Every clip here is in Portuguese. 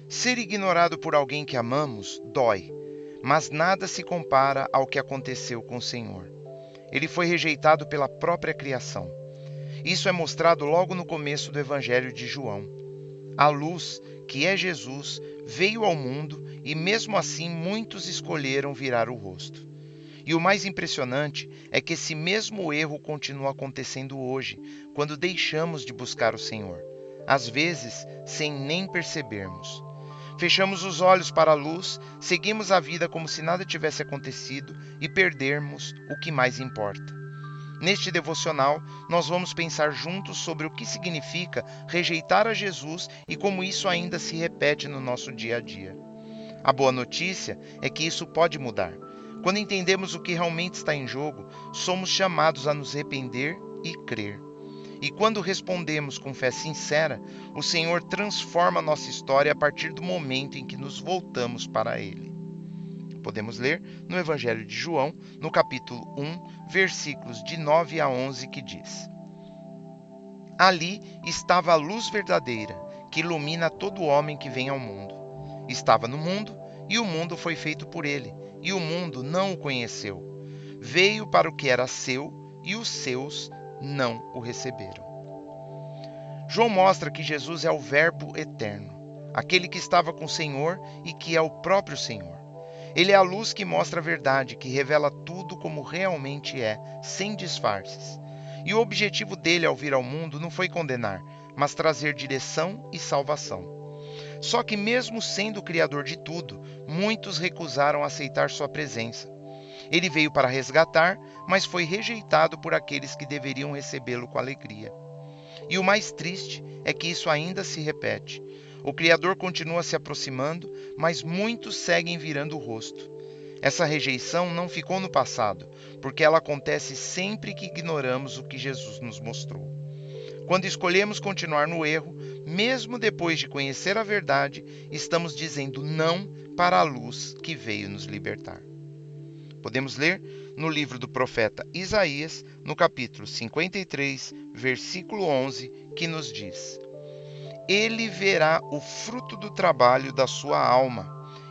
Ser ignorado por alguém que amamos dói, mas nada se compara ao que aconteceu com o Senhor. Ele foi rejeitado pela própria criação. Isso é mostrado logo no começo do Evangelho de João. A luz, que é Jesus, veio ao mundo e mesmo assim muitos escolheram virar o rosto. E o mais impressionante é que esse mesmo erro continua acontecendo hoje, quando deixamos de buscar o Senhor, às vezes sem nem percebermos. Fechamos os olhos para a luz, seguimos a vida como se nada tivesse acontecido e perdermos o que mais importa. Neste devocional, nós vamos pensar juntos sobre o que significa rejeitar a Jesus e como isso ainda se repete no nosso dia a dia. A boa notícia é que isso pode mudar. Quando entendemos o que realmente está em jogo, somos chamados a nos arrepender e crer. E quando respondemos com fé sincera, o Senhor transforma nossa história a partir do momento em que nos voltamos para Ele. Podemos ler no Evangelho de João, no capítulo 1, versículos de 9 a 11, que diz: Ali estava a luz verdadeira, que ilumina todo homem que vem ao mundo. Estava no mundo, e o mundo foi feito por ele, e o mundo não o conheceu. Veio para o que era seu, e os seus não o receberam. João mostra que Jesus é o Verbo eterno, aquele que estava com o Senhor e que é o próprio Senhor. Ele é a luz que mostra a verdade, que revela tudo como realmente é, sem disfarces. E o objetivo dele ao vir ao mundo não foi condenar, mas trazer direção e salvação. Só que mesmo sendo o Criador de tudo, muitos recusaram aceitar sua presença. Ele veio para resgatar, mas foi rejeitado por aqueles que deveriam recebê-lo com alegria. E o mais triste é que isso ainda se repete. O Criador continua se aproximando, mas muitos seguem virando o rosto. Essa rejeição não ficou no passado, porque ela acontece sempre que ignoramos o que Jesus nos mostrou. Quando escolhemos continuar no erro, mesmo depois de conhecer a verdade, estamos dizendo não para a luz que veio nos libertar. Podemos ler no livro do profeta Isaías, no capítulo 53, versículo 11, que nos diz: Ele verá o fruto do trabalho da sua alma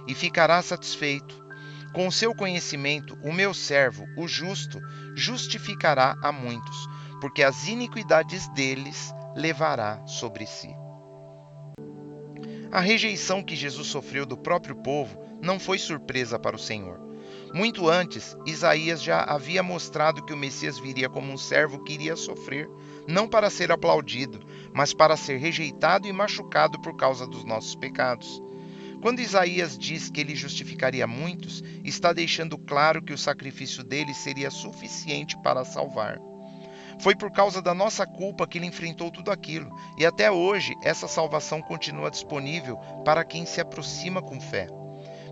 e ficará satisfeito. Com o seu conhecimento, o meu servo, o justo, justificará a muitos, porque as iniquidades deles levará sobre si. A rejeição que Jesus sofreu do próprio povo não foi surpresa para o Senhor. Muito antes, Isaías já havia mostrado que o Messias viria como um servo que iria sofrer, não para ser aplaudido, mas para ser rejeitado e machucado por causa dos nossos pecados. Quando Isaías diz que ele justificaria muitos, está deixando claro que o sacrifício dele seria suficiente para salvar. Foi por causa da nossa culpa que ele enfrentou tudo aquilo, e até hoje essa salvação continua disponível para quem se aproxima com fé.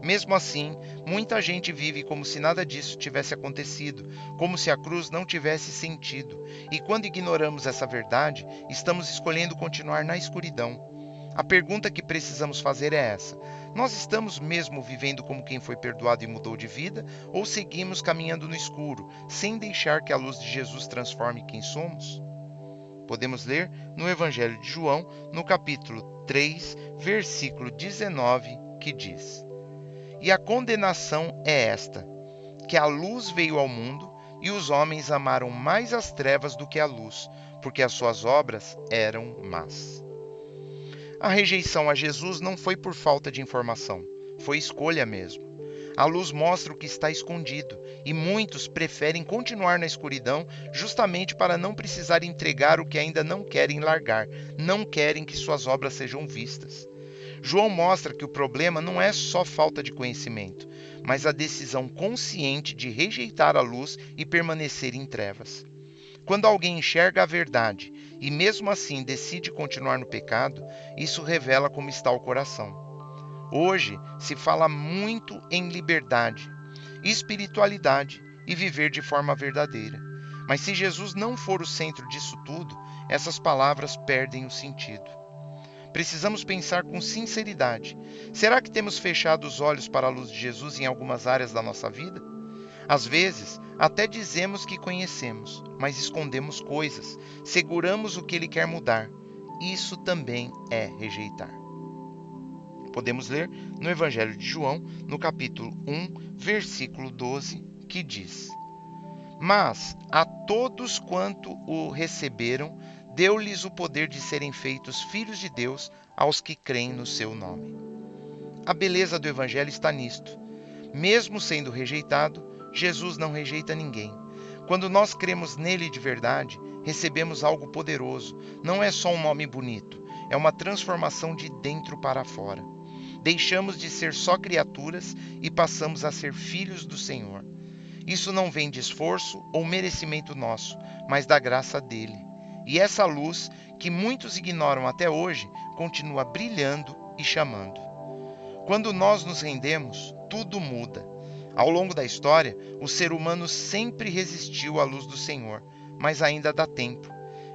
Mesmo assim, muita gente vive como se nada disso tivesse acontecido, como se a cruz não tivesse sentido, e quando ignoramos essa verdade, estamos escolhendo continuar na escuridão. A pergunta que precisamos fazer é essa: nós estamos mesmo vivendo como quem foi perdoado e mudou de vida, ou seguimos caminhando no escuro, sem deixar que a luz de Jesus transforme quem somos? Podemos ler no Evangelho de João, no capítulo 3, versículo 19, que diz: E a condenação é esta, que a luz veio ao mundo, e os homens amaram mais as trevas do que a luz, porque as suas obras eram más. A rejeição a Jesus não foi por falta de informação, foi escolha mesmo. A luz mostra o que está escondido, e muitos preferem continuar na escuridão justamente para não precisar entregar o que ainda não querem largar, não querem que suas obras sejam vistas. João mostra que o problema não é só falta de conhecimento, mas a decisão consciente de rejeitar a luz e permanecer em trevas. Quando alguém enxerga a verdade e mesmo assim decide continuar no pecado, isso revela como está o coração. Hoje se fala muito em liberdade, espiritualidade e viver de forma verdadeira. Mas se Jesus não for o centro disso tudo, essas palavras perdem o sentido. Precisamos pensar com sinceridade. Será que temos fechado os olhos para a luz de Jesus em algumas áreas da nossa vida? Às vezes, até dizemos que conhecemos, mas escondemos coisas, seguramos o que Ele quer mudar. Isso também é rejeitar. Podemos ler no Evangelho de João, no capítulo 1, versículo 12, que diz: Mas a todos quanto o receberam, deu-lhes o poder de serem feitos filhos de Deus aos que creem no seu nome. A beleza do Evangelho está nisto. Mesmo sendo rejeitado, Jesus não rejeita ninguém. Quando nós cremos nele de verdade, recebemos algo poderoso. Não é só um nome bonito, é uma transformação de dentro para fora. Deixamos de ser só criaturas e passamos a ser filhos do Senhor. Isso não vem de esforço ou merecimento nosso, mas da graça dele. E essa luz, que muitos ignoram até hoje, continua brilhando e chamando. Quando nós nos rendemos, tudo muda. Ao longo da história, o ser humano sempre resistiu à luz do Senhor, mas ainda dá tempo.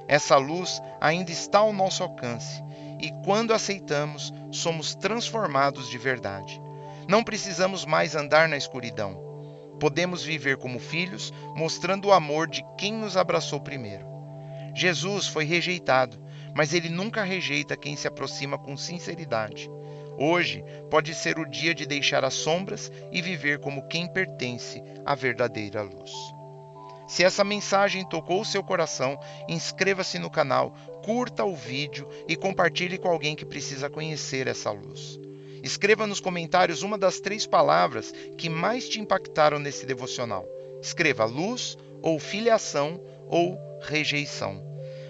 Essa luz ainda está ao nosso alcance, e quando aceitamos, somos transformados de verdade. Não precisamos mais andar na escuridão. Podemos viver como filhos, mostrando o amor de quem nos abraçou primeiro. Jesus foi rejeitado, mas ele nunca rejeita quem se aproxima com sinceridade. Hoje pode ser o dia de deixar as sombras e viver como quem pertence à verdadeira luz. Se essa mensagem tocou o seu coração, inscreva-se no canal, curta o vídeo e compartilhe com alguém que precisa conhecer essa luz. Escreva nos comentários uma das 3 palavras que mais te impactaram nesse devocional. Escreva luz, ou filiação, ou rejeição.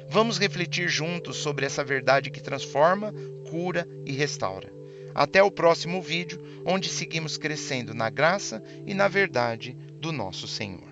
Vamos refletir juntos sobre essa verdade que transforma, cura e restaura. Até o próximo vídeo, onde seguimos crescendo na graça e na verdade do nosso Senhor.